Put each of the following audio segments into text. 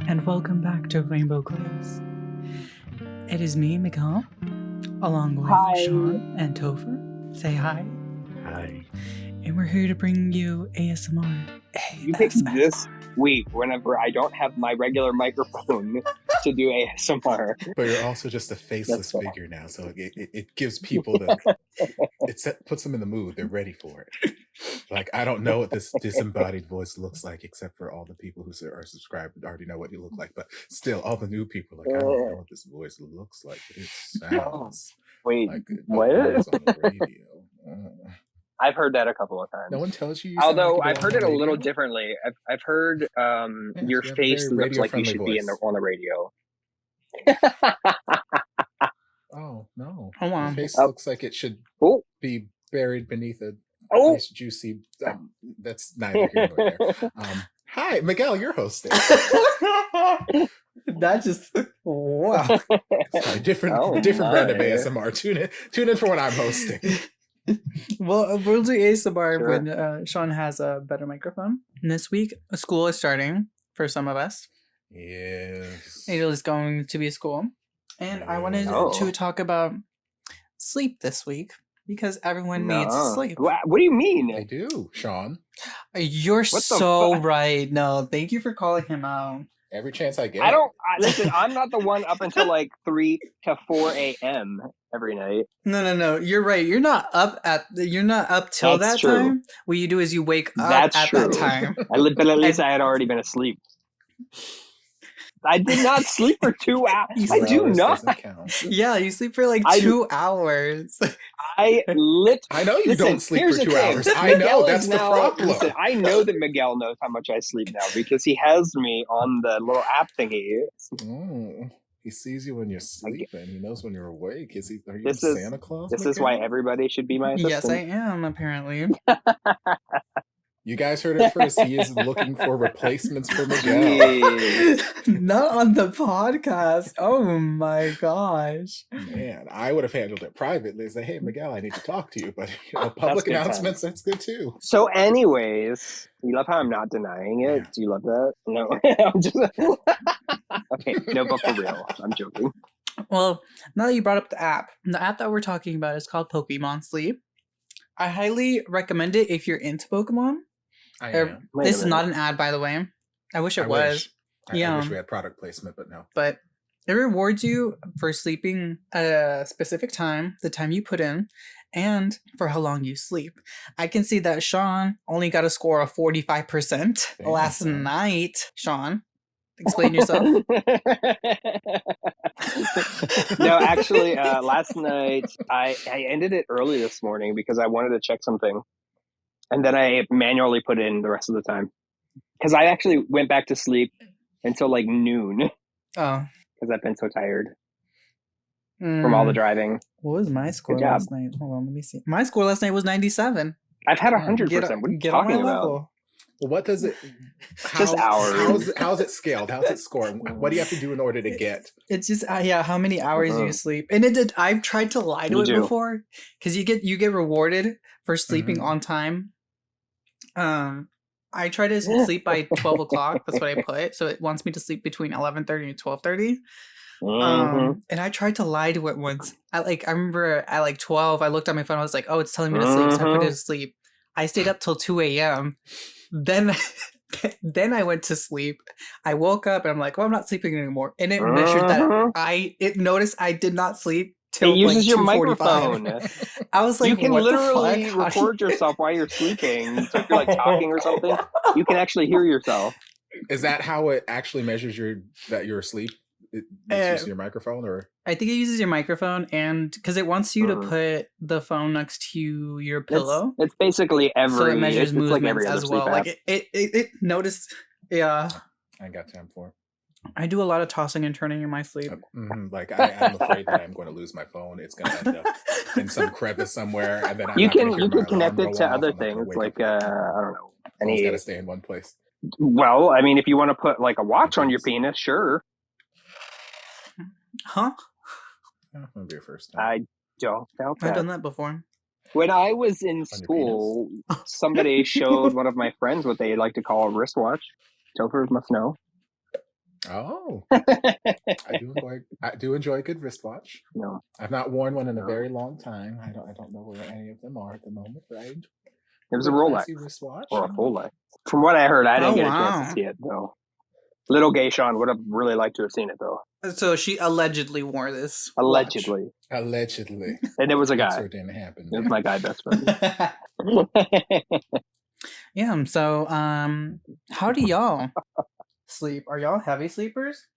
and welcome back to Rainbow Glaze. It is me, Miguel, along with Sean and Topher. Say hi. Hi. And we're here to bring you ASMR. You picked this week whenever I don't have my regular microphone to do ASMR. But you're also just a faceless figure now, so it gives people puts them in the mood. They're ready for it. Like, I don't know what this disembodied voice looks like, except for all the people who are subscribed already know what you look like. But still, all the new people are like, I don't know what this voice looks like, but it sounds like what? On the radio. I've heard that a couple of times. No one tells you. Although I've heard it a little differently. I've heard your face looks like you should be on the radio. Oh no! Hold on. Your face looks like it should be buried beneath a nice juicy. That's neither here nor there. Hi, Miguel, you're hosting. That just wow. Sorry, different brand of ASMR. Tune in for when I'm hosting. Well, we'll do ASMR when Sean has a better microphone. And this week, school is starting for some of us. Yes. It is going to be school. And I wanted to talk about sleep this week because everyone needs sleep. What do you mean? They do, Sean. You're so right. No, thank you for calling him out. Every chance I get. Listen, I'm not the one up until like 3 to 4 a.m. every night. No. You're right. You're not up till that time. What you do is you wake up at that time. But at least I had already been asleep. I did not sleep for 2 hours. I do not. Yeah, you sleep for like 2 hours. I know you don't sleep for 2 hours. I know that's the problem. Listen, I know that Miguel knows how much I sleep now because he has me on the little app thingy. He sees you when you're sleeping. He knows when you're awake. Are you Santa Claus? This is why everybody should be my assistant. Yes, I am, apparently. You guys heard it first. He is looking for replacements for Miguel. Not on the podcast. Oh my gosh. Man, I would have handled it privately. Say, hey, Miguel, I need to talk to you. But public announcements, that's good too. So anyways, you love how I'm not denying it? Yeah. Do you love that? No. I'm just... Okay, no, but for real. I'm joking. Well, now that you brought up the app that we're talking about is called POPIMONSLEEP. I highly recommend it if you're into Pokemon. This is not an ad, by the way. I wish it was. I wish we had product placement, but no. But it rewards you for sleeping at a specific time, the time you put in, and for how long you sleep. I can see that Sean only got a score of 45% last night. Sean, explain yourself. No, actually, last night I ended it early this morning because I wanted to check something. And then I manually put in the rest of the time. Because I actually went back to sleep until like noon. Oh. Because I've been so tired from all the driving. What was my score last night? Hold on, let me see. My score last night was 97. I've had 100%. What are you talking about? Level. Well, what does it... Just hours. How's it scaled? How's it scored? What do you have to do in order to get... It's just, how many hours you sleep. And I've tried to lie to it before. Because you get rewarded for sleeping on time. I try to sleep by 12 o'clock. That's what I put. So it wants me to sleep between 11:30 and 12:30. And I tried to lie to it once. I remember at like 12, I looked at my phone. I was like, oh, it's telling me to sleep. So I put it to sleep. I stayed up till 2 a.m. Then I went to sleep. I woke up and I'm like, well, I'm not sleeping anymore. And it measured that it noticed I did not sleep. It uses your microphone. I was like, you can literally record yourself while you're sleeping. So if you're like talking or something, you can actually hear yourself. Is that how it actually measures that you're asleep? It uses your microphone, or I think it uses your microphone, and because it wants you to put the phone next to your pillow. It's basically so it measures movements like every as well. Like it noticed. Yeah, I ain't got time for it. I do a lot of tossing and turning in my sleep. Like I'm afraid that I'm going to lose my phone. It's going to end up in some crevice somewhere, and then you can connect it to other things. Like I don't know. It's got to stay in one place. Well, I mean, if you want to put like a watch on your penis, sure. Huh? That would be your first time. I don't doubt that. I've done that before. When I was in school, somebody showed one of my friends what they like to call a wristwatch. Topher must know. Oh, I do enjoy a good wristwatch. No, I've not worn one in a no. very long time. I don't know where any of them are at the moment, but I enjoy It a was a good Rolex classy wristwatch. or a Rolex. From what I heard, I Oh didn't get a chance to wow. see it though. Little Gay Sean would have really liked to have seen it though. So she allegedly wore this watch. Allegedly. Allegedly. And it was a That's guy. what didn't happen. It was my guy best friend. Yeah. So how do y'all sleep? Are y'all heavy sleepers?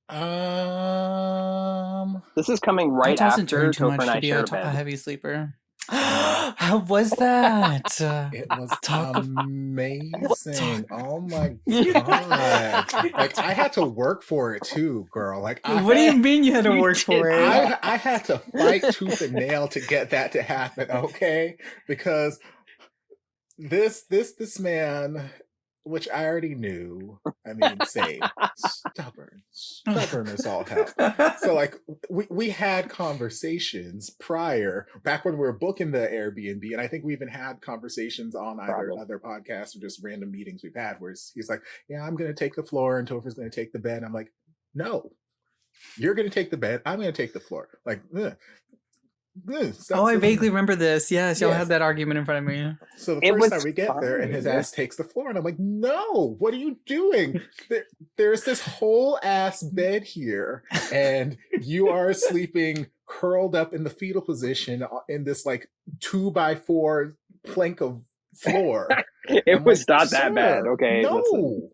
This is coming I right wasn't doing after too Topher much and to I be shared a a bed. heavy sleeper. How was that? It was Talk amazing. Oh my god! Like I had to work for it too, girl. Like What do you mean you had to work for it? I had to fight tooth and nail to get that to happen. Okay, because this man, which I already knew. I mean, say stubborn as all hell. So like we had conversations prior, back when we were booking the Airbnb, and I think we even had conversations on either Probably. other podcasts or just random meetings we've had where he's like, yeah, I'm gonna take the floor and Topher's gonna take the bed. I'm like, no, you're gonna take the bed, I'm gonna take the floor. Like, Oh, I vaguely remember this. Yes, y'all Yes. had that argument in front of me. So the It first was time we get there and his fine. ass takes the floor, and I'm like, no, what are you doing? There's this whole ass bed here, and you are sleeping curled up in the fetal position in this like 2x4 plank of floor. It I'm was like, not that bad. "Sir, Okay, no, listen.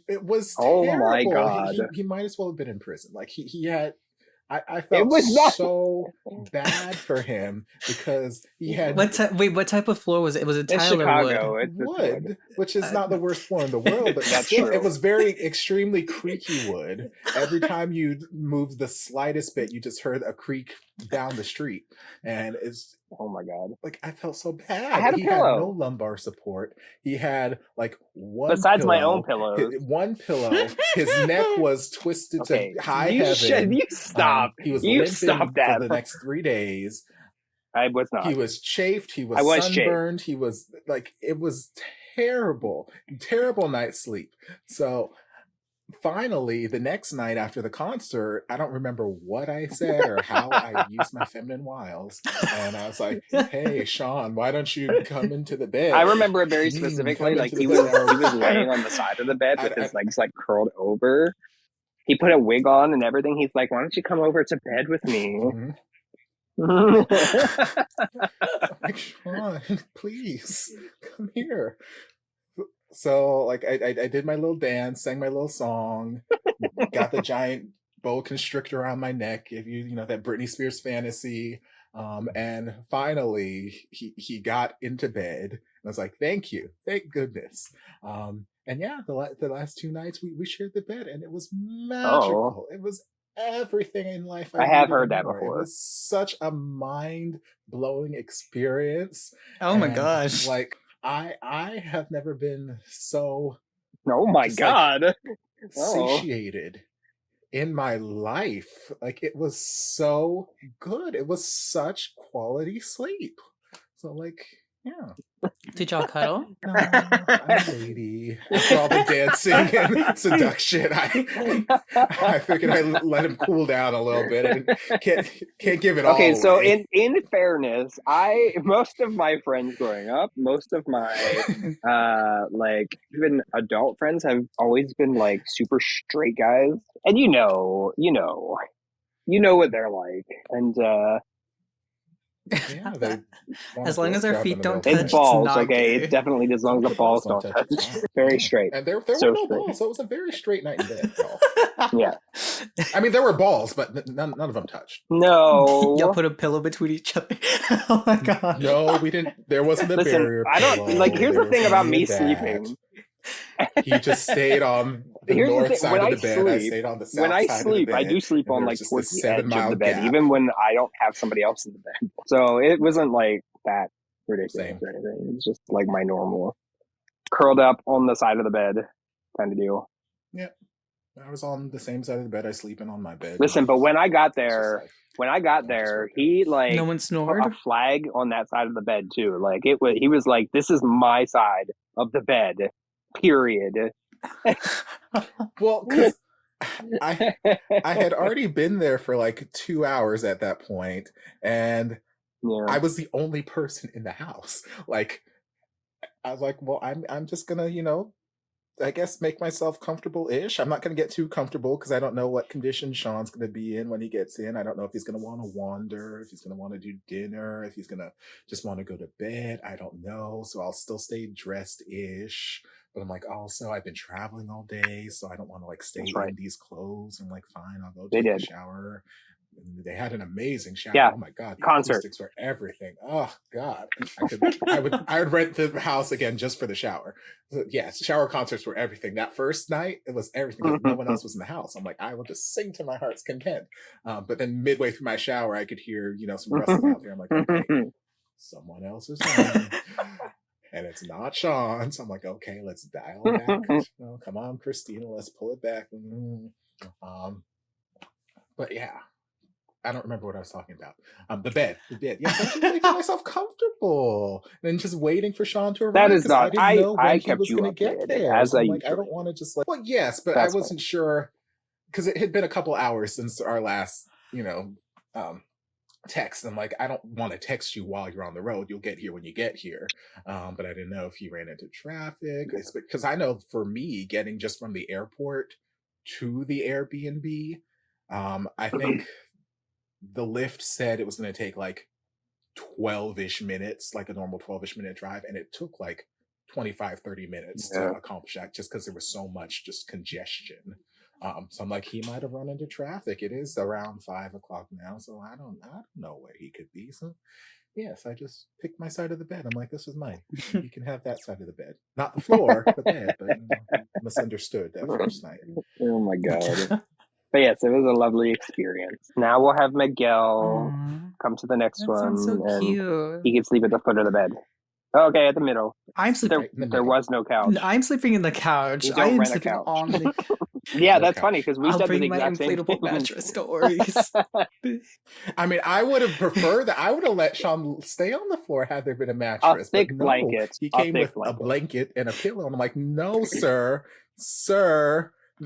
it was Oh terrible. my God. He might as well have been in prison. Like he had. I It felt was not. so bad for him because he had What type of floor was it? Was it It's tile or Chicago. wood? It's wood, which is not the worst floor in the world, but That's still, true. it was very extremely creaky wood. Every time you moved the slightest bit, you just heard a creak down the street, and it's Oh my God. like I felt so bad. I had a He had no pillow. lumbar support. He had like one Besides pillow, my own pillows. one pillow. His neck was twisted Okay, to high you heaven. You stop. He was You limping stop for that. the next 3 days. I was not. He was chafed. He was, I was shaved. sunburned. He was like, it was terrible night's sleep. So finally, the next night after the concert, I don't remember what I said or how I used my feminine wiles, and I was like, "Hey, Sean, why don't you come into the bed?" I remember it very Come specifically. Like into he the was bed. laying on the side of the bed with I- his legs like curled over. He put a wig on and everything. He's like, "Why don't you come over to bed with me?" Mhm. Like, Sean, please come here. So like I did my little dance, sang my little song, got the giant boa constrictor around my neck, if you know that Britney Spears fantasy. And finally he got into bed. And I was like, thank goodness. And yeah, the last 2 nights we shared the bed, and it was magical. It was everything in life I have needed heard that more. before. It was such a mind blowing experience. Oh my And, gosh. like I have never been so Oh my just, like, God. satiated in my life. Like it was so good. It was such quality sleep. So like, yeah. Did y'all cuddle? No, I'm a lady. After all the dancing and seduction, I figured I'd let him cool down a little bit. And can't give it all Okay, so away. in fairness, most of my friends growing up, most of my like even adult friends have always been like super straight guys, and you know what they're like, and Yeah, they want As a long as their blowjob in feet the don't middle of touch, it's the night. balls. not Okay, gay. it's definitely as long as the balls don't touch. it's fine. Very Yeah. straight. And there So were no straight. balls, so it was a very straight night in bed, y'all. Yeah. I mean, there were balls, but none of them touched. No. Y'all put a pillow between each other. Oh my god. No, we didn't. There wasn't a Listen, barrier. I don't pillow. like. Here's There the thing was about none me of that. sleeping. He just stayed on the Here's the north thing, side when of I the bed. I sleep- stayed on the south When I side sleep, of the I bed. do sleep and on there like was just towards this the edge of 7-mile the bed, gap. even when I don't have somebody else in the bed. So it wasn't like that ridiculous Same. or anything. It's just like my normal curled up on the side of the bed kind of deal. Yep. I was on the same side of the bed. I sleeping on my bed. Listen, but when I got It's just there, life. he like No one put snored? a flag on that side of the bed too. Like he was like, "This is my side of the bed." Period. Well, because I I had already been there for like 2 hours at that point, and Yeah, I was the only person in the house. Like I was like, well, I'm just gonna, I guess make myself comfortable-ish. I'm not gonna get too comfortable because I don't know what condition Sean's gonna be in when he gets in. I don't know if he's gonna want to wander, if he's gonna want to do dinner, if he's gonna just want to go to bed. I don't know. So I'll still stay dressed-ish. But I'm like, also, I've been traveling all day, so I don't want to like stay that's right. in these clothes. I'm like, fine, I'll go They take a did. shower. And they had an amazing shower. Yeah, Oh my god, the concert. acoustics were everything. Oh god, I would rent the house again just for the shower. So, yeah, shower concerts were everything. That first night, it was everything because no one else was in the house. I'm like, I will just sing to my heart's content. But then midway through my shower, I could hear some rustling out there. I'm like, okay, someone else is home. And it's not Sean. So I'm like, okay, let's dial it back. Oh, come on, Christina, let's pull it back. But yeah, I don't remember what I was talking about. The bed. Yes, I was just making myself comfortable, and then just waiting for Sean to arrive That is because I not. didn't know when I he kept was you going to get updated there. as So I I'm like, I usually don't do. want to just like. Well, yes, but I That's fine. wasn't sure because it had been a couple hours since our last, text. I'm like, I don't want to text you while you're on the road. You'll get here when you get here. But I didn't know if he ran into traffic. It's because I know for me, getting just from the airport to the Airbnb, I think the Lyft said it was going to take like 12-ish minutes, like a normal 12-ish minute drive, and it took like 25-30 minutes to Yeah. accomplish that just because there was so much just congestion. So I'm like, he might have run into traffic. It is around 5 o'clock now, so I don't know where he could be. So yes, I just picked my side of the bed. I'm like, this is mine. He can have that side of the bed, not the floor, the bed. But misunderstood that first night. Oh my god. But yes, it was a lovely experience. Now we'll have Miguel come to the next That one, sounds so and cute. he can sleep at the foot of the bed. Okay, at the middle. I'm sleeping. Right in the There middle. was no couch. I'm sleeping in the couch. You I don't am rent a sleeping couch. on the. Yeah, No that's couch. funny because we I'll said the bring my exact same inflatable thing. mattress. Don't worry. I mean, I would have preferred that. I would have let Sean stay on the floor had there been a A mattress. thick But no, blanket. he A came thick with a blanket. blanket and a pillow. And I'm like, no, sir,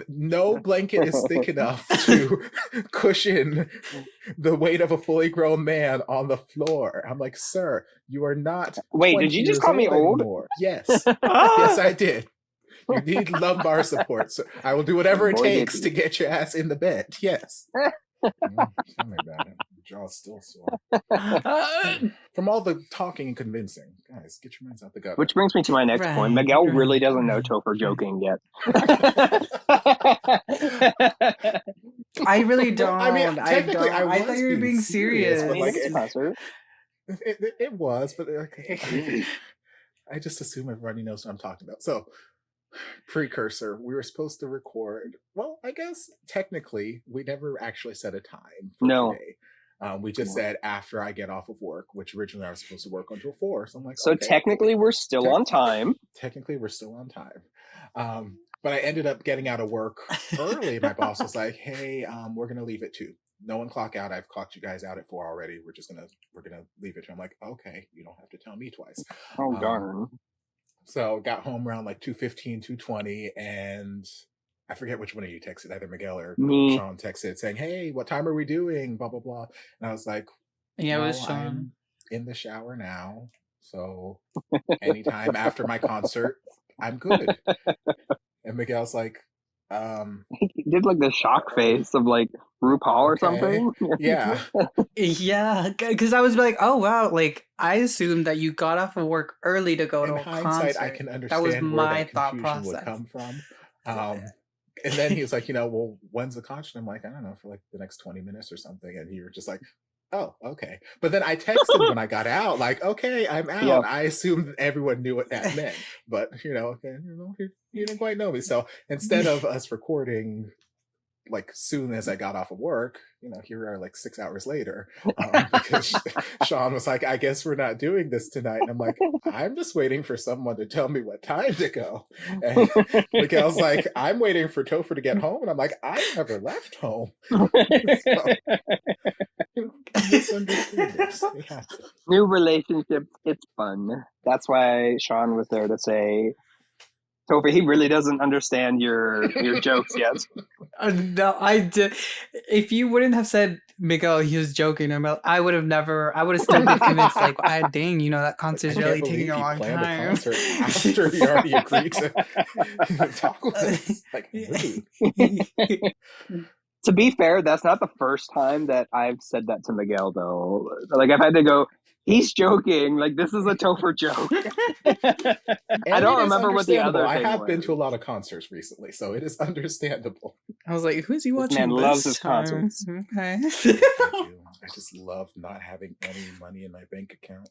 no blanket is thick enough to cushion the weight of a fully grown man on the floor. I'm like, sir, you are not Wait, 20 did you just years call me old? anymore. Yes. Yes, I did. You need lumbar support. So I will do whatever it Boy, did takes you. to get your ass in the bed. Yes. Tell me about it. My jaw's still sore. From all the talking and convincing. Guys, get your minds out the gutter. Which brings me to my next point. Right, Miguel really right, doesn't know right. Topher joking yet. I really don't. Well, I mean, technically, I I thought was you were being being serious, serious. but like, It's a concert. it was, but like, I just assume everybody knows what I'm talking about. So, precursor, we were supposed to record. Well, I guess technically, we never actually set a time for No. today. We just said after I get off of work, which originally I was supposed to work until 4. So I'm like, So okay, technically, we're still on time. Technically, we're still on time. But I ended up getting out of work early. My boss was like, "Hey, we're gonna leave at 2. No one clock out. I've clocked you guys out at 4 already. We're gonna leave at 2." I'm like, "Okay, you don't have to tell me twice." Oh, darn. So got home around like 2:15, 2:20, and I forget which one of you texted, either Miguel or Me. Sean texted saying, "Hey, what time are we doing? Blah blah blah." And I was like, Yeah, it "No, was Sean. I'm in the shower now. So anytime after my concert, I'm good." And Miguel's like, He did like the shock face of like RuPaul or something. Yeah. Yeah, because I was like, oh wow, like I assumed that you got off of work early to go In to a hindsight, concert. I can understand That was where my that thought confusion would process. come from. And then he was like, well, when's the concert? I'm like, I don't know, for like the next 20 minutes or something. And you were just like, oh, okay. But then I texted when I got out, like, okay, I'm out. Yeah. I assumed everyone knew what that meant. But, he didn't quite know me. So instead of us recording like soon as I got off of work, here we are like 6 hours later, because Sean was like, I guess we're not doing this tonight. And I'm like, I'm just waiting for someone to tell me what time to go. And Miguel's like, I'm waiting for Topher to get home. And I'm like, I never left home. Misunderstandings. New relationships, it's fun. That's why Sean was there to say, Topher, he really doesn't understand your jokes yet. No, I did. If you wouldn't have said Miguel, he was joking about, I would have still been convinced, like, dang, that concert's I really can't taking believe a he long planned a time. concert after he already agreed to talk with us. Like, rude. To be fair, that's not the first time that I've said that to Miguel, though. Like, I've had to go, he's joking. Like, this is a Topher joke. I don't remember what the other I thing have was. been to a lot of concerts recently, so it is understandable. I was like, who's he watching? Man this loves his time? concerts. Okay. I do. I just love not having any money in my bank account.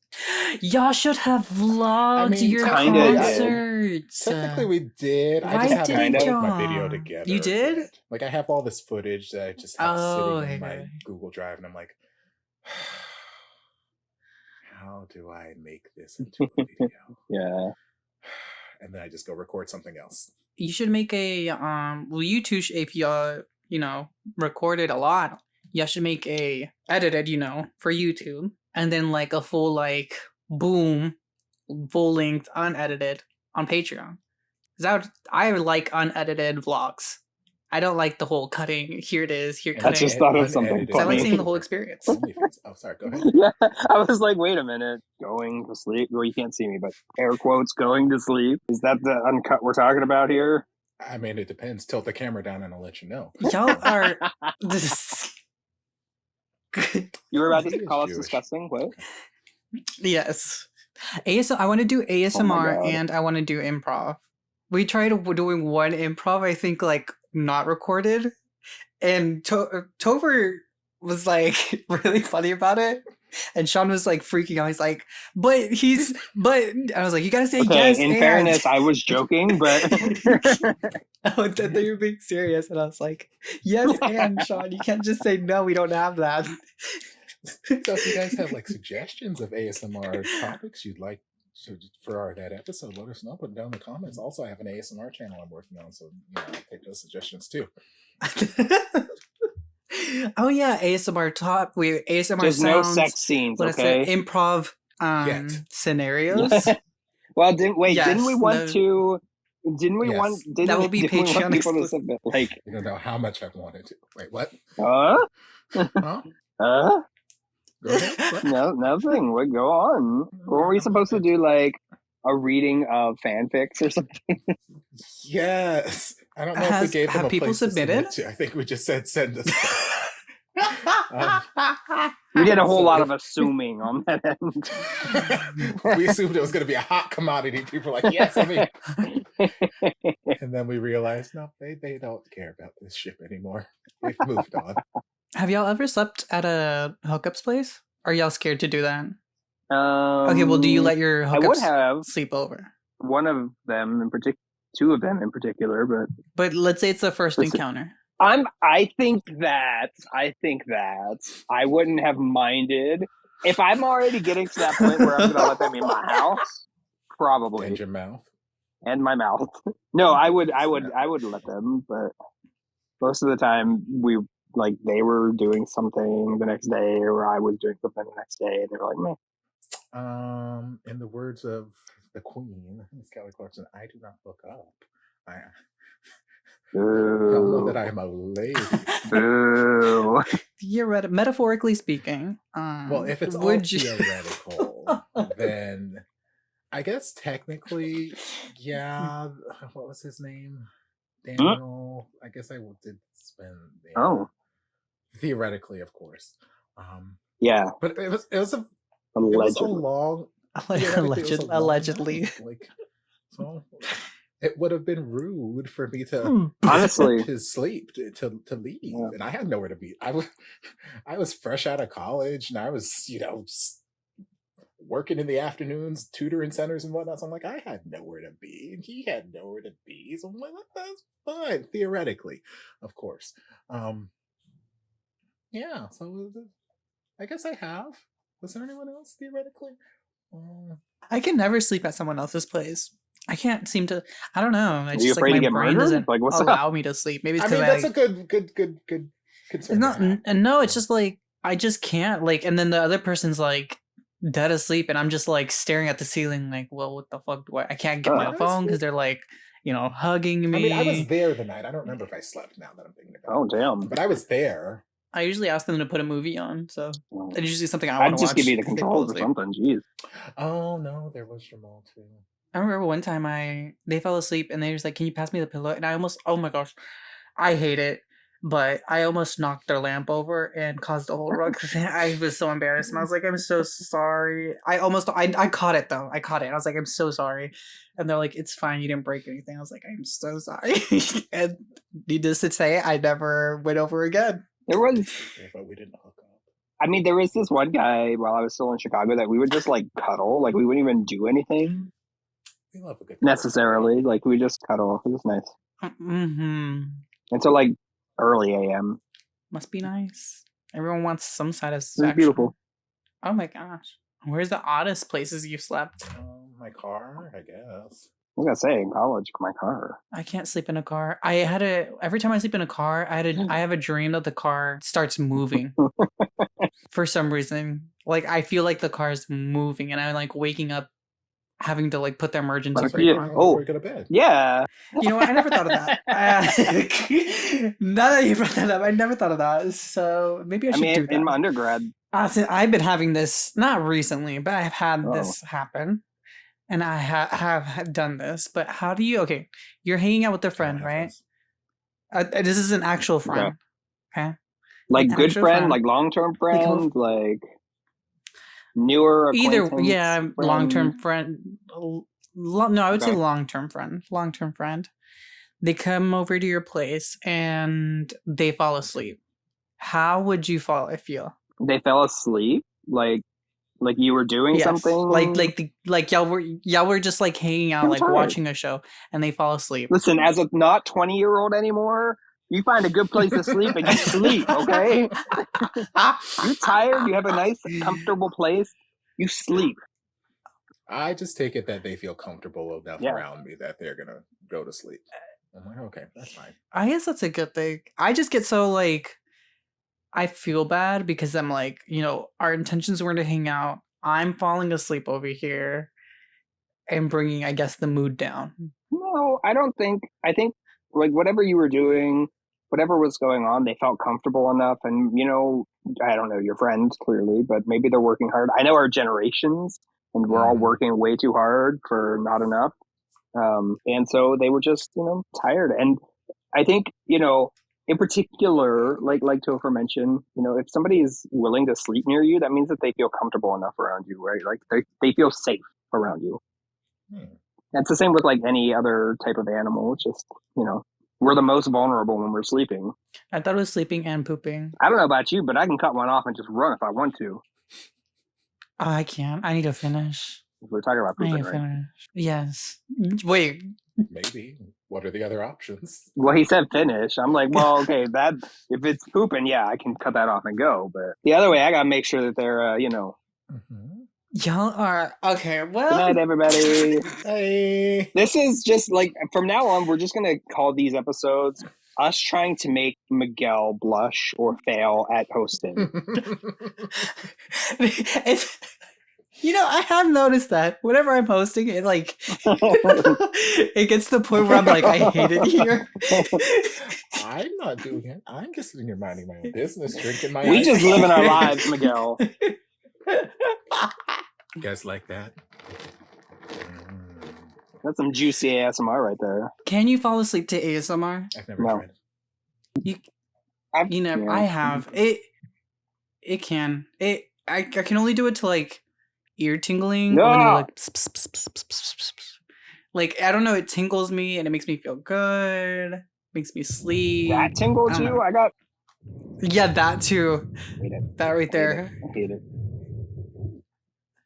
Y'all should have vlogged your kinda concerts. Technically, we did. Why I just haven't didn't put my video y'all? together. You did? Yet. Like, I have all this footage that I just have sitting in my okay. Google Drive, and I'm like, how do I make this into a video? Yeah. And then I just go record something else. You should make a well, you two if y'all recorded a lot, y'all should make a edited for YouTube, and then like a full like boom full length unedited on Patreon. Because I like unedited vlogs. I don't like the whole cutting. Here it is. Here And cutting. I just thought of something unedited I like funny. seeing the whole experience. OnlyFans. Oh, sorry. Go ahead. Yeah, I was like, wait a minute, going to sleep? Well, you can't see me, but air quotes, going to sleep. Is that the uncut we're talking about here? I mean, it depends. Tilt the camera down and I'll let you know. Y'all are. You were about He to is call us Jewish. disgusting? What? Yes. I want to do ASMR God. and I want to do improv. We tried doing one improv, I think, like not recorded, and Topher was like really funny about it, and Sean was like freaking out. He's like, but I was like, you gotta say Okay, yes. in and. fairness, I was joking, but Oh, then they were being serious, and I was like, yes, and Sean, you can't just say no. We don't have that. So if you guys have like suggestions of ASMR topics you'd like for that episode, let us know. Put it down in the comments. Also, I have an ASMR channel I'm working on, so I'll take those suggestions too. Oh yeah, ASMR top. ASMR there's sounds. no sex scenes, What okay? I said, improv Yet. scenarios. Well, didn't we Yes, want to? Yes. That will be didn't we want Patreon people to exclusive. submit, like, You don't know how much I've wanted to. Wait, what? huh? Huh? Go ahead. What? No, nothing. What? Go on. Were we supposed to do like a reading of fanfics or something? Yes. I don't know if we gave them have a people place to submitted? submit to. I think we just said send us stuff. We did a whole So lot if- of assuming on that end. We assumed it was going to be a hot commodity. People were like, yes, I mean. And then we realized, no, they don't care about this ship anymore. They've moved on. Have y'all ever slept at a hookups place? Are y'all scared to do that? Okay, well, do you let your I would hookups have sleep over? one of them in particular, two of them in particular, But let's say it's the first Listen. encounter. I think that I wouldn't have minded if I'm already getting to that point where I'm going to let them in my house. Probably. And your mouth. And my mouth. No, I would let them, but most of the time they were doing something the next day, or I was doing something the next day, and they were like, meh. In the words of the Queen, Miss Kelly Clarkson, I do not look up. Y'all know that I am a lady. Boo. Metaphorically speaking. Well, if it's all would you? theoretical, then I guess technically, yeah. What was his name? Daniel. I guess I did spend. Theoretically, of course. Yeah, but it was a allegedly. long. Allegedly. Like, so it would have been rude for me to honestly to sleep to leave, Yeah. and I had nowhere to be. I was fresh out of college, and I was working in the afternoons, tutoring centers and whatnot. So I'm like, I had nowhere to be, and he had nowhere to be. So I'm like, that's fine theoretically, of course. Yeah. So I guess I have. Was there anyone else theoretically? I can never sleep at someone else's place. I can't seem to. I don't know. Are you afraid my to get brain murdered? doesn't Like, what's allow up? me to sleep. Maybe it's I mean, because that's a good concern. no, it's just like I just can't like. And then the other person's like dead asleep, and I'm just like staring at the ceiling, like, well, what the fuck do I can't get my Oh, phone because they're like, hugging me. I mean, I was there the night. I don't remember if I slept now that I'm thinking about it. Oh, damn. But I was there. I usually ask them to put a movie on, so it's usually something I want to watch. I'd just give you the 'cause they fall controls or asleep. something. Jeez. Oh, no, there was Jamal, too. I remember one time they fell asleep and they was like, "Can you pass me the pillow?" And I almost, oh my gosh, I hate it, but I almost knocked their lamp over and caused a whole ruckus. I was so embarrassed, and I was like, "I'm so sorry." I caught it though. I caught it. I was like, "I'm so sorry," and they're like, "It's fine. You didn't break anything." I was like, "I'm so sorry." And needless to say, I never went over again. There was, Yeah, but we didn't hook up. I mean, there was this one guy while I was still in Chicago that we would just like cuddle. Like we wouldn't even do anything We love a good necessarily. Like we just cuddle. It was nice. Mm-hmm. Until like early AM. Must be nice. Everyone wants some It satisfaction. was beautiful. Oh my gosh. Where's the oddest places you slept? My car, I guess. I was gonna say in college, my car. I can't sleep in a car. Every time I sleep in a car, I have a dream that the car starts moving. For some reason. Like I feel like the car's moving and I'm like waking up having to like put the emergency brake on. Before you go to bed. Yeah. You know what? I never thought of that. Now that you brought that up, I never thought of that. So maybe I should do that. In my undergrad. I've been having this, not recently, but I've had this happen. And I have done this. But how do you, okay, you're hanging out with a friend, right? This is an actual friend. Okay. Like good friend, like long-term friend, like newer acquaintance. Either, yeah, long-term friend. No, I would say long-term friend. Long-term friend. They come over to your place and they fall asleep. How would you feel? They fell asleep? Like you were doing something? Like y'all were just like hanging out, like watching a show, and they fall asleep. Listen, as a not 20-year-old anymore, you find a good place to sleep and you sleep, okay? You're tired, you have a nice, comfortable place, you sleep. I just take it that they feel comfortable enough around me that they're gonna go to sleep. I'm like, okay, that's fine. I guess that's a good thing. I just get so like, I feel bad because I'm like, our intentions were to hang out. I'm falling asleep over here and bringing, I guess, the mood down. No, I don't think. I think like whatever you were doing, whatever was going on, they felt comfortable enough. And, I don't know your friends clearly, but maybe they're working hard. I know our generations and we're all working way too hard for not enough. And so they were just, tired. And I think, in particular, like Topher mentioned, if somebody is willing to sleep near you, that means that they feel comfortable enough around you, right? Like they feel safe around you. It's the same with like any other type of animal. It's just, we're the most vulnerable when we're sleeping. I thought it was sleeping and pooping. I don't know about you, but I can cut one off and just run if I want to. I can't. I need to finish. We're talking about pooping, right? Finish. Yes. Wait. Maybe. What are the other options? Well, he said finish. I'm like, well, okay, that if it's pooping, yeah, I can cut that off and go. But the other way, I gotta make sure that they're, Y'all are okay. Well, good night, everybody. Hey. This is just like from now on, we're just gonna call these episodes us trying to make Miguel blush or fail at hosting. I have noticed that whenever I'm hosting, it like it gets to the point where I'm like, I hate it here. I'm not doing it. I'm just sitting here minding my own business, drinking my. We just living our lives, Miguel. You guys like that? That's some juicy ASMR right there. Can you fall asleep to ASMR? I've never tried it. I have it. It can. I can only do it to like ear tingling. No. When like, pss, pss, pss, pss, pss, pss, pss, pss. Like I don't know. It tingles me and it makes me feel good. Makes me sleep. That tingle too. I got. Yeah, that too. Hate it. That right there. I hate it.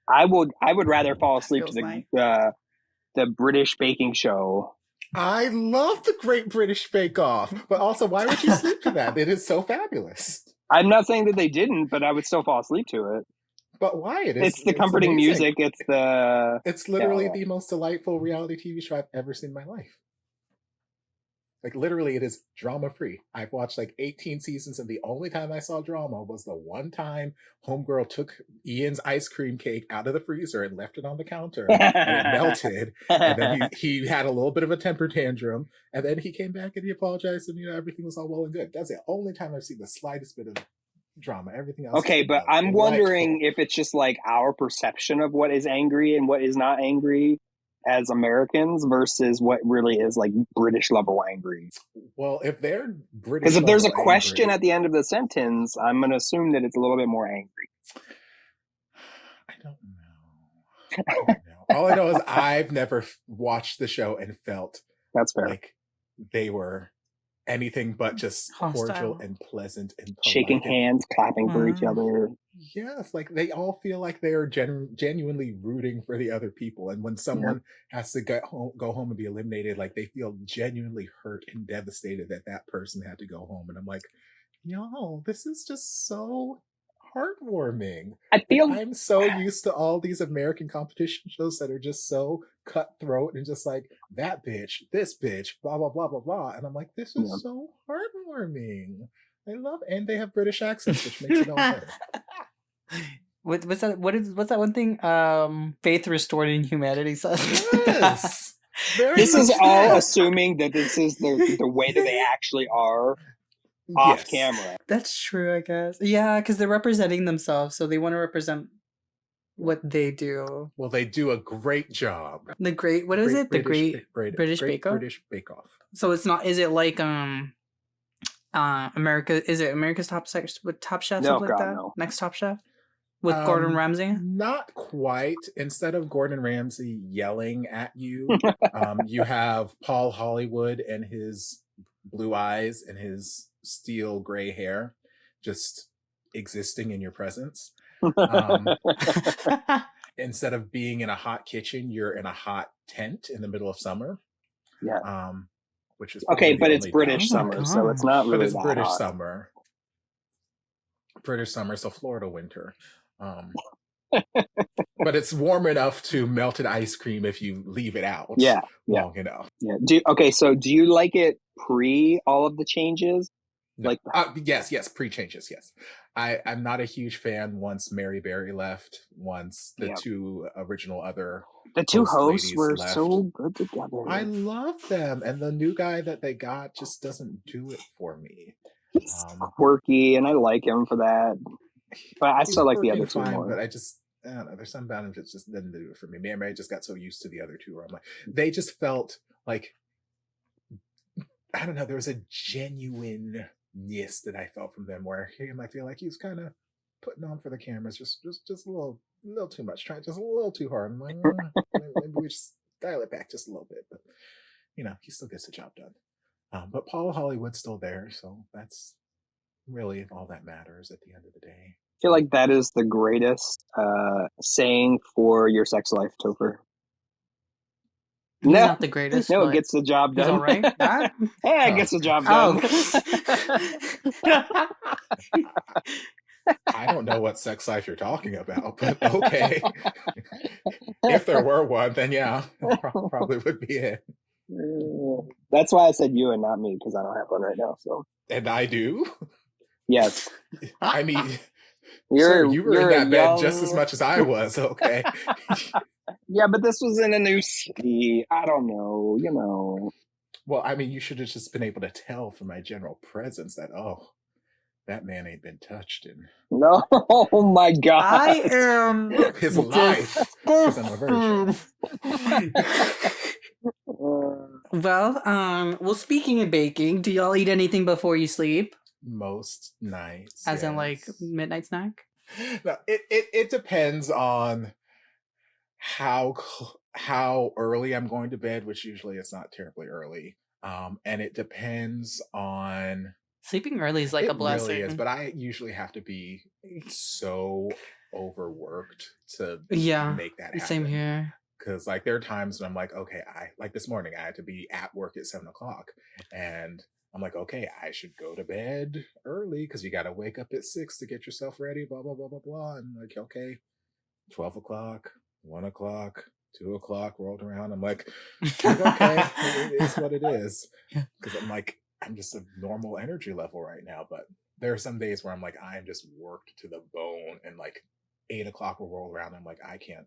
I would rather fall asleep to the British baking show. I love the Great British Bake Off, but also, why would you sleep to that? It is so fabulous. I'm not saying that they didn't, but I would still fall asleep to it. But why? It's the comforting music. It's literally the most delightful reality TV show I've ever seen in my life. Like literally, it is drama free. I've watched like 18 seasons, and the only time I saw drama was the one time Homegirl took Ian's ice cream cake out of the freezer and left it on the counter, and it melted. And then he had a little bit of a temper tantrum, and then he came back and he apologized, and everything was all well and good. That's the only time I've seen the slightest bit of drama. Everything else. Okay, but I'm wondering if it's just like our perception of what is angry and what is not angry as Americans versus what really is like British level angry. Well, if they're British, because if there's a question at the end of the sentence, I'm going to assume that it's a little bit more angry. I don't know. All I know is I've never watched the show and felt that's fair. Like they were anything but just cordial and pleasant and polite. Shaking hands, clapping for each other. Yes, like they all feel like they are genuinely rooting for the other people. And when someone has to go home and be eliminated, like they feel genuinely hurt and devastated that that person had to go home. And I'm like, yo, this is just so heartwarming. I'm so used to all these American competition shows that are just so cutthroat and just like that bitch, this bitch, blah blah blah blah blah. And I'm like, this is so heartwarming. I love, and they have British accents, which makes it all better. What's that? What's that one thing? Faith restored in humanity. Yes. This is all assuming that this is the way that they actually are. Off camera. That's true, I guess. Yeah, because they're representing themselves, so they want to represent what they do. Well, they do a great job. The great British Bake Off. So it's not. Is it like America? Is it America's Top Chef with Top Chef? No, something like that? no. Next Top Chef with Gordon Ramsay. Not quite. Instead of Gordon Ramsay yelling at you, you have Paul Hollywood and his blue eyes and his steel gray hair just existing in your presence. Instead of being in a hot kitchen, you're in a hot tent in the middle of summer. Yeah. Which is okay, but it's British summer, so it's not really. But it's that British hot. summer. British summer, so Florida winter. But it's warm enough to melted ice cream if you leave it out. Long enough. Yeah. So do you like it pre all of the changes? No. Like yes, pre-changes, yes. I'm not a huge fan once Mary Berry left, once the two original the two hosts were left. So good together. I love them, and the new guy that they got just doesn't do it for me. He's quirky, and I like him for that. But I still like the other two more. But I don't know, there's some about him that just didn't do it for me. Mary just got so used to the other two where I'm like, they just felt like, I don't know, there was a genuineness that I felt from them where him, I feel like he's kind of putting on for the cameras just a little too much, trying just a little too hard. I'm like, maybe we just dial it back just a little bit, but he still gets the job done. But Paul Hollywood's still there, so that's really all that matters at the end of the day. I feel like that is the greatest saying for your sex life, Topher. He's not the greatest. No, it gets the job done. All right. It gets the job done. I don't know what sex life you're talking about, but okay. If there were one, then yeah, probably would be it. That's why I said you and not me, because I don't have one right now. So. And I do? Yes. I mean, you were in that bed just as much as I was, okay? Yeah, but this was in a new city. I don't know, Well, I mean, you should have just been able to tell from my general presence that, that man ain't been touched in. No, oh my God. I am his life. Well, speaking of baking, do y'all eat anything before you sleep? Most nights. As in like midnight snack? No, it depends on how early I'm going to bed, which usually it's not terribly early. And it depends on sleeping early is like a blessing. Really is, but I usually have to be so overworked to make that happen. Same here. Because like there are times when I'm like, okay, like this morning I had to be at work at 7:00, and I'm like, okay, I should go to bed early because you got to wake up at 6 to get yourself ready, blah, blah, blah, blah, blah. And like, okay, 12:00, 1:00, 2 o'clock rolled around. I'm like okay, it is what it is. Yeah. Because I'm just a normal energy level right now. But there are some days where I'm like, I am just worked to the bone, and like 8 o'clock will roll around. I'm like, I can't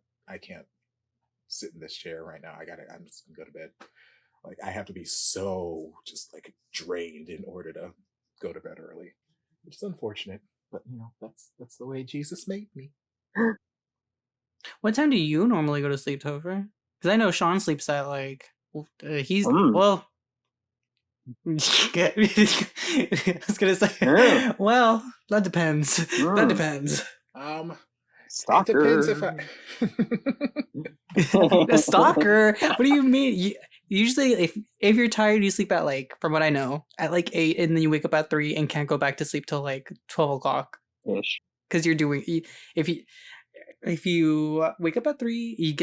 sit in this chair right now. I'm just gonna go to bed. Like I have to be so just like drained in order to go to bed early, which is unfortunate. But that's the way Jesus made me. What time do you normally go to sleep, Topher? Because I know Sean sleeps at like he's well. I was gonna say, well, that depends. That depends. Stalker. It depends if A stalker? What do you mean? Usually, if you're tired, you sleep at like, from what I know, at like 8, and then you wake up at 3 and can't go back to sleep till like 12 o'clock ish. Because you're doing if you wake up at 3,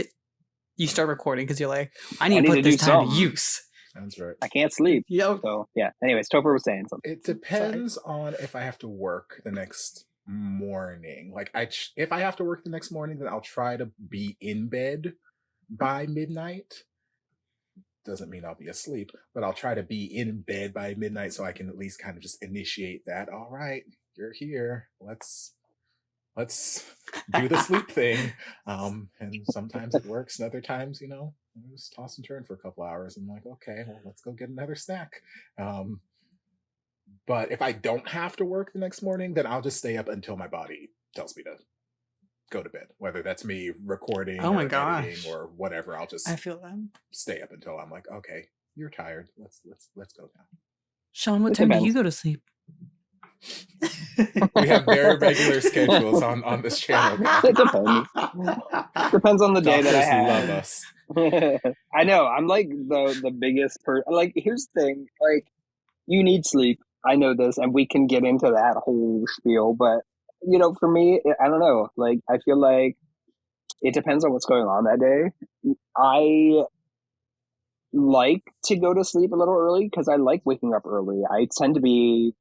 you start recording because you're like, I need to put this time to use. Sounds right. I can't sleep. Yep. So yeah. Anyways, Topher was saying something. It depends on if I have to work the next morning. Like if I have to work the next morning, then I'll try to be in bed by midnight. Doesn't mean I'll be asleep, but I'll try to be in bed by midnight so I can at least kind of just initiate that. All right, you're here. Let's do the sleep thing. And sometimes it works, and other times, just toss and turn for a couple hours. I'm like, okay, well, let's go get another snack. But if I don't have to work the next morning, then I'll just stay up until my body tells me to go to bed. Whether that's me recording or editing or whatever, I feel that. Stay up until I'm like, okay, you're tired. Let's go now. Sean, what time do you go to sleep? We have very regular schedules on this channel now. It depends. Depends on the day that I have. Love us. I know. I'm like the biggest person. Like, here's the thing. Like, you need sleep. I know this, and we can get into that whole spiel. But for me, I don't know. Like, I feel like it depends on what's going on that day. I like to go to sleep a little early because I like waking up early. I tend to be,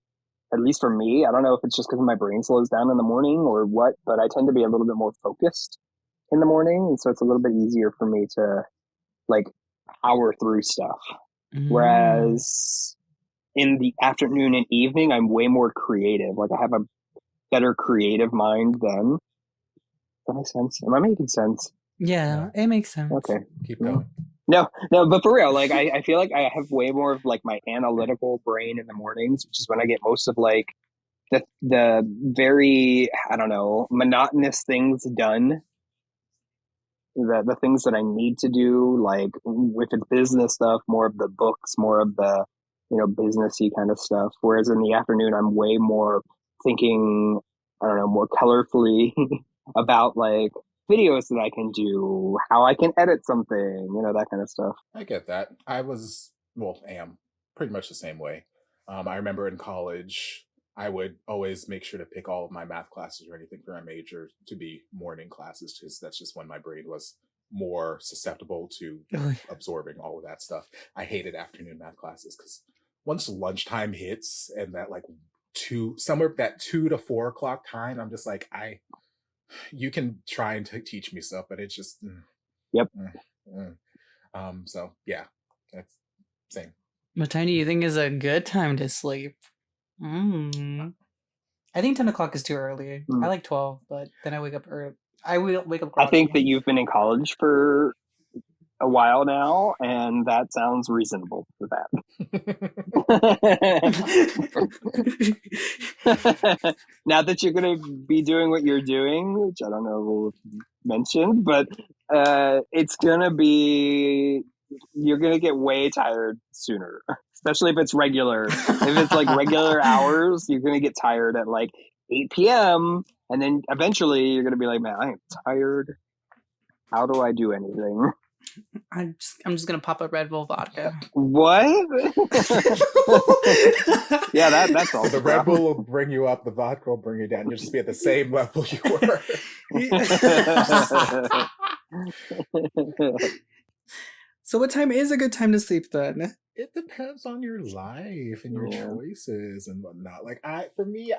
at least for me, I don't know if it's just because my brain slows down in the morning or what, but I tend to be a little bit more focused in the morning. And so it's a little bit easier for me to like power through stuff. Whereas in the afternoon and evening, I'm way more creative. Like, I have a better creative mind then. Does that make sense? Am I making sense? Yeah, it makes sense. Okay. Keep going. No, but for real, like, I feel like I have way more of like my analytical brain in the mornings, which is when I get most of like the very, I don't know, monotonous things done. The things that I need to do, like if it's business stuff, more of the books, more of the, businessy kind of stuff. Whereas in the afternoon, I'm way more thinking, I don't know, more colorfully about like videos that I can do, how I can edit something, that kind of stuff. I get that. I am pretty much the same way. I remember in college, I would always make sure to pick all of my math classes or anything for my major to be morning classes, because that's just when my brain was more susceptible to absorbing all of that stuff. I hated afternoon math classes because once lunchtime hits and that like 2 to 4 o'clock time, I'm just like, you can try and teach me stuff, but it's just so yeah, that's same. What time do you think is a good time to sleep? I think 10 o'clock is too early. I like 12, but then I wake up early. I will wake up groggy. I think that you've been in college for a while now, and that sounds reasonable for that. Now that you're going to be doing what you're doing, which I don't know if you mentioned, but it's going to be, you're going to get way tired sooner, especially if it's regular. If it's like regular hours, you're going to get tired at like 8 p.m. And then eventually you're going to be like, man, I am tired. How do I do anything? I'm just gonna pop a Red Bull vodka. What? Yeah, that's all. The Red Bull will bring you up, the vodka will bring you down. You'll just be at the same level you were. So what time is a good time to sleep then? It depends on your life and your choices and whatnot. Like for me,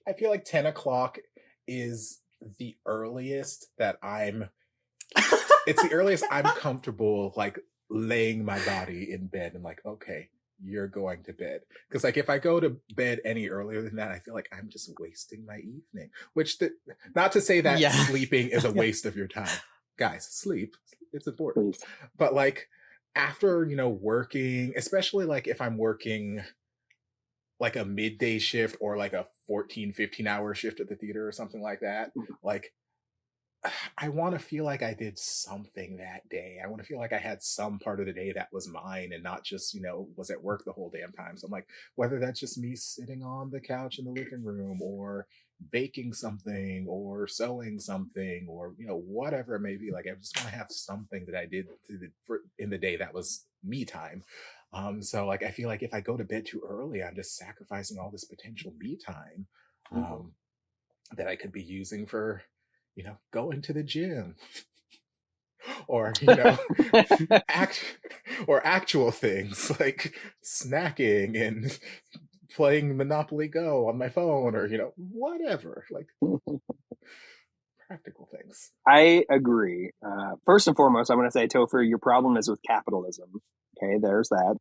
I feel like 10 o'clock is the earliest that I'm it's the earliest I'm comfortable like laying my body in bed and like, okay, you're going to bed. Because like if I go to bed any earlier than that, I feel like I'm just wasting my evening. Not to say that Yeah. sleeping is a waste of your time. Guys, sleep. It's important. Please. But like after, working, especially like if I'm working like a midday shift or like a 14-15 hour shift at the theater or something like that, like I want to feel like I did something that day. I want to feel like I had some part of the day that was mine and not just, was at work the whole damn time. So I'm like, whether that's just me sitting on the couch in the living room or baking something or sewing something or, whatever it may be, like I just want to have something that I did in the day that was me time. So like, I feel like if I go to bed too early, I'm just sacrificing all this potential me time that I could be using for, going to the gym or, actual things like snacking and playing Monopoly Go on my phone or, whatever, like practical things. I agree. First and foremost, I want to say, Topher, your problem is with capitalism. Okay, there's that.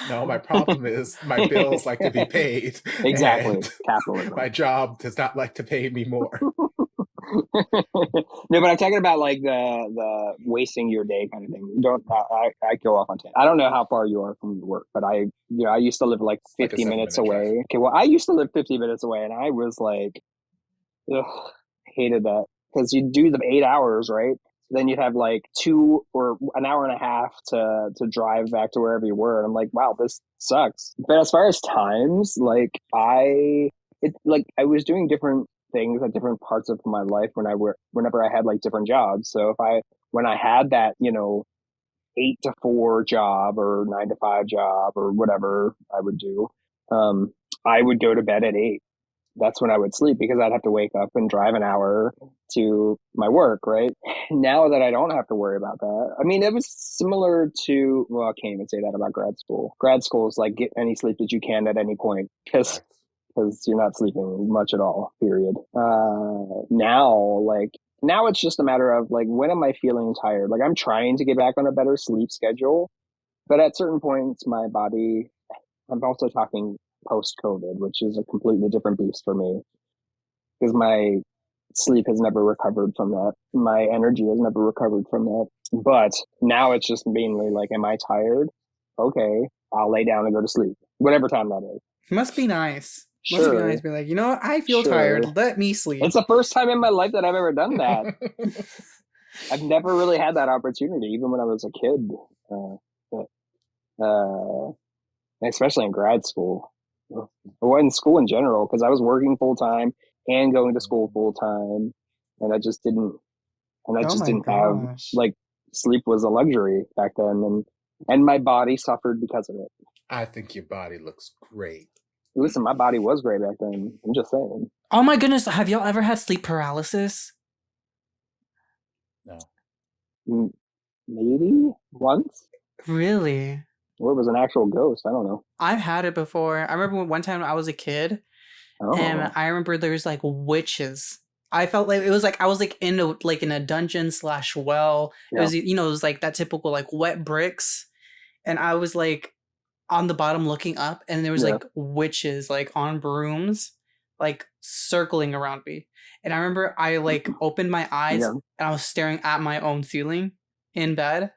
No, my problem is my bills like to be paid. Exactly, and capitalism. My job does not like to pay me more. No, but I'm talking about like the wasting your day kind of thing. Don't I go off on tangent. I don't know how far you are from your work, but I used to live like 50 minutes away. drive. Okay, well I used to live 50 minutes away, and I was like, ugh, hated that because you do the 8 hours, right? Then you'd have like 2 or an hour and a half to drive back to wherever you were, and I'm like, wow, this sucks. But as far as times, like I was doing different things at different parts of my life whenever I had like different jobs. So when I had that 8 to 4 job or 9 to 5 job or whatever I would do, I would go to bed at 8. That's when I would sleep because I'd have to wake up and drive an hour to my work, right? Now that I don't have to worry about that, I mean, it was similar to, well, I can't even say that about grad school. Grad school is like get any sleep that you can at any point because you're not sleeping much at all, period. Now it's just a matter of like, when am I feeling tired? Like I'm trying to get back on a better sleep schedule, but at certain points, my body, I'm also talking post-COVID, which is a completely different beast for me because my sleep has never recovered from that. My energy has never recovered from that. But now it's just mainly like, am I tired? Okay, I'll lay down and go to sleep, whatever time that is. Must be nice. Sure. Must be nice. Be like, I feel tired. Let me sleep. It's the first time in my life that I've ever done that. I've never really had that opportunity, even when I was a kid. Especially in grad school. Or in school in general, because I was working full time and going to school full time, and I just didn't have like sleep was a luxury back then, and my body suffered because of it. I think your body looks great. Listen, my body was great back then. I'm just saying. Oh my goodness, have y'all ever had sleep paralysis? No. Maybe once. Really? Or it was an actual ghost. I don't know. I've had it before. I remember one time I was a kid, and I remember there was like witches. I felt like it was like I was like in a dungeon / well. It was it was like that typical like wet bricks, and I was like on the bottom looking up, and there was like witches like on brooms, like circling around me. And I remember I like opened my eyes and I was staring at my own ceiling in bed.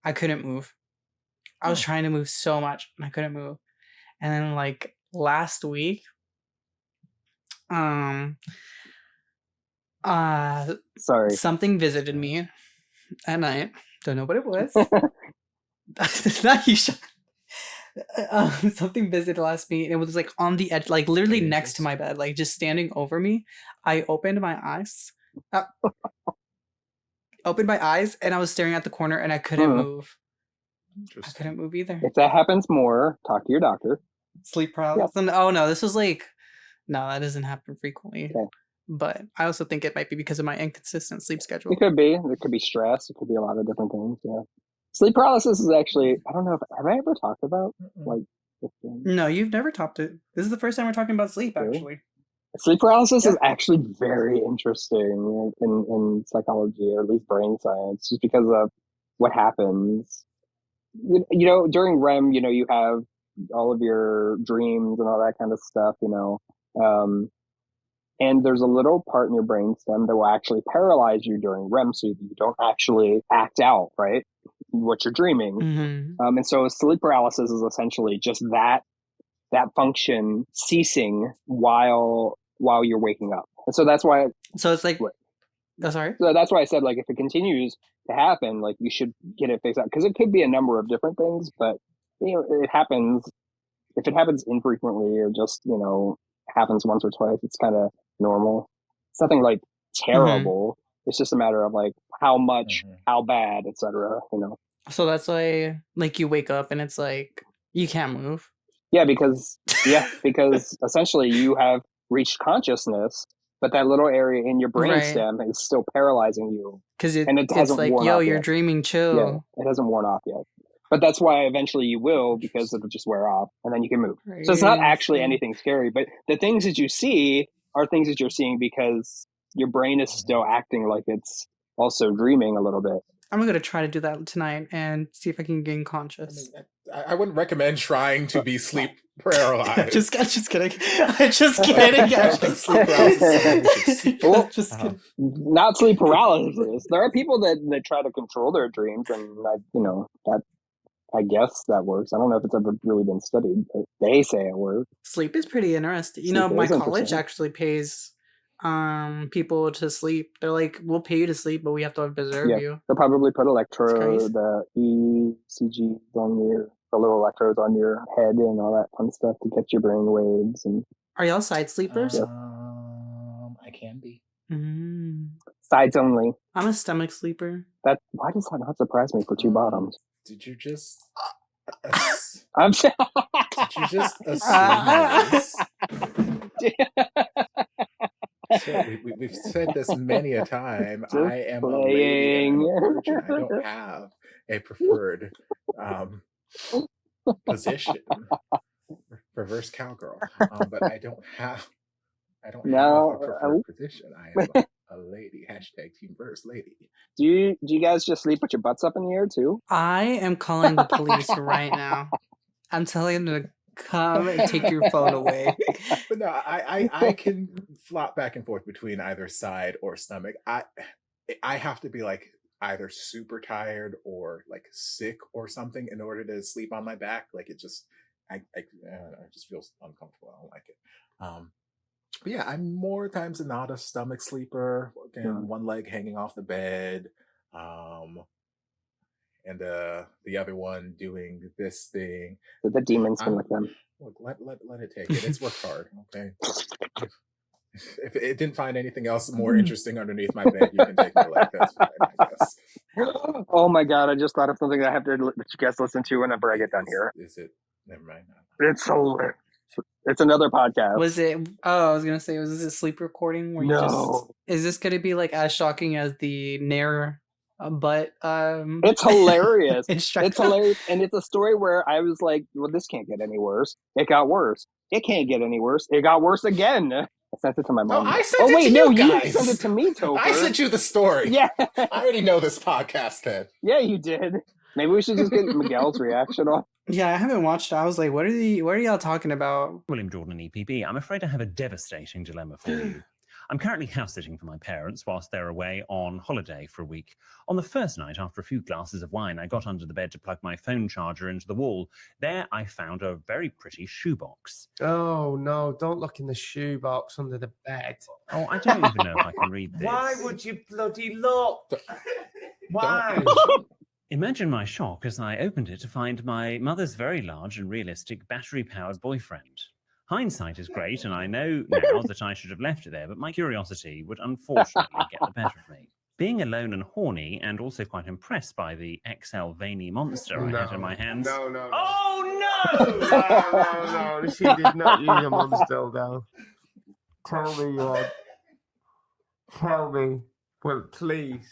I couldn't move. I was trying to move so much and I couldn't move. And then like last week, something visited me at night. Don't know what it was. Not you. Something visited last night and it was like on the edge, like literally next to my bed, like just standing over me. I opened my eyes. And I was staring at the corner and I couldn't move. I couldn't move either. If that happens more, talk to your doctor. Sleep paralysis. Yeah. Oh no, this was like, no, that doesn't happen frequently. Okay. But I also think it might be because of my inconsistent sleep schedule. It could be. There could be stress. It could be a lot of different things. Yeah. Sleep paralysis is actually, I don't know, have I ever talked about like this thing? No, you've never talked it. This is the first time we're talking about sleep, actually. Sleep paralysis is actually very interesting in psychology, or at least brain science, just because of what happens. During REM, you have all of your dreams and all that kind of stuff, and there's a little part in your brainstem that will actually paralyze you during REM, so you don't actually act out, right, what you're dreaming. And so sleep paralysis is essentially just that function ceasing while you're waking up. And so that's why. So it's like, sorry. So that's why I said, like, if it continues to happen, like, you should get it fixed out, because it could be a number of different things, but it happens. If it happens infrequently or just happens once or twice, it's kind of normal. It's nothing like terrible. It's just a matter of like how much, how bad, etc. So that's why, like, you wake up and it's like you can't move. Yeah, because essentially you have reached consciousness, but that little area in your brainstem is still paralyzing you. Because and it hasn't like, worn yo, off you're yet. dreaming, chill. Yeah, it hasn't worn off yet. But that's why eventually you will, because it'll just wear off, and then you can move. So it's not actually anything scary, but the things that you see are things that you're seeing because your brain is still acting like it's also dreaming a little bit. I'm going to try to do that tonight and see if I can gain conscious. I wouldn't recommend trying to be sleep paralyzed. just kidding. I'm just kidding. Sleep paralysis. Just kidding. Not sleep paralysis. There are people that try to control their dreams, and I guess that works. I don't know if it's ever really been studied, but they say it works. Sleep is pretty interesting. My college actually pays people to sleep. They're like, we'll pay you to sleep, but we have to observe you. They'll probably put the ECG the little electrodes on your head and all that fun stuff to catch your brain waves. And are y'all side sleepers? I can be. Sides only. I'm a stomach sleeper. Why does that not surprise me for two bottoms? Did you just? Did you just assume this? So we've said this many a time. I am a lady and I'm a virgin. I don't have a preferred position. Reverse cowgirl. But I don't have a preferred position. I am a lady. # team first lady. Do you guys just sleep with your butts up in the air too? I am calling the police right now. I'm telling them to come and take your phone away. But no, I can flop back and forth between either side or stomach. I have to be like either super tired or like sick or something in order to sleep on my back. Like it just I just feels uncomfortable. I don't like it. But yeah, I'm more times than not a stomach sleeper. Again, one leg hanging off the bed, and the other one doing this thing. The demons can lick them. Look, let it take it. It's worked hard, okay? If it didn't find anything else more interesting underneath my bed, you can take my leg. That's fine, I guess. Oh my god! I just thought of something that I have to let you guys listen to whenever I get done here. Is it? Never mind. It's hilarious. It's another podcast. Was it? Oh, I was gonna say, was this a sleep recording? Where is this gonna be like as shocking as the Nair butt? It's hilarious. It's hilarious, and it's a story where I was like, "Well, this can't get any worse." It got worse. It can't get any worse. It got worse again. I sent it to my mom. Oh, I sent it to you guys. You sent it to me, Topher. I sent you the story. Yeah. I already know this podcast then. Yeah, you did. Maybe we should just get Miguel's reaction on. Yeah, I haven't watched it. I was like, what are y'all talking about? William Jordan, EPB. I'm afraid I have a devastating dilemma for you. I'm currently house sitting for my parents whilst they're away on holiday for a week. On the first night, after a few glasses of wine, I got under the bed to plug my phone charger into the wall. There, I found a very pretty shoebox. Oh, no, don't look in the shoebox under the bed. Oh, I don't even know if I can read this. Why would you bloody look? Why? Imagine my shock as I opened it to find my mother's very large and realistic battery-powered boyfriend. Hindsight is great, and I know now that I should have left it there, but my curiosity would unfortunately get the better of me. Being alone and horny, and also quite impressed by the XL veiny monster I had in my hands. No. Oh, no! No. She did not use a monster, though. Tell me. Well, please.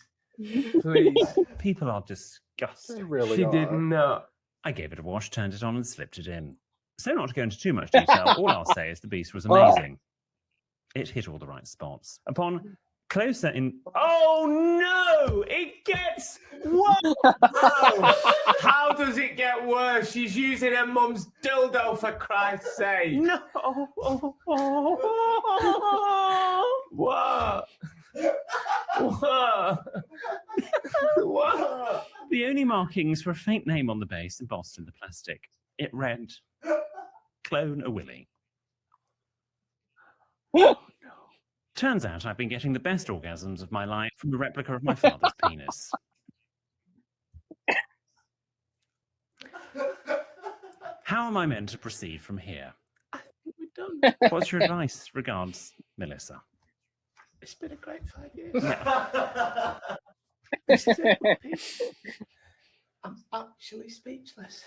People are disgusting. They really She are. did not. I gave it a wash, turned it on, and slipped it in. So not to go into too much detail, all I'll say is the beast was amazing. It hit all the right spots. Upon closer in... Oh, no! It gets worse! How does it get worse? She's using her mum's dildo, for Christ's sake. No! What? What? What? The only markings were a faint name on the base embossed in the plastic. It read, Clone a Willy. Turns out I've been getting the best orgasms of my life from a replica of my father's penis. How am I meant to proceed from here? We're done. What's your advice? Regards, Melissa. It's been a great 5 years. Yeah. This is it. I'm actually speechless.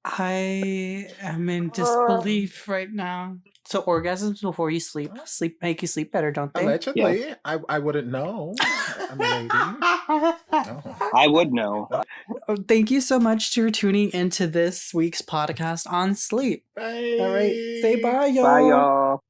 I am in disbelief right now. So orgasms before you sleep make you sleep better, don't they? Allegedly, Yes. I wouldn't know. I'm a lady. No. I would know. Oh, thank you so much for tuning into this week's podcast on sleep. Bye. All right, say bye, y'all. Bye, y'all.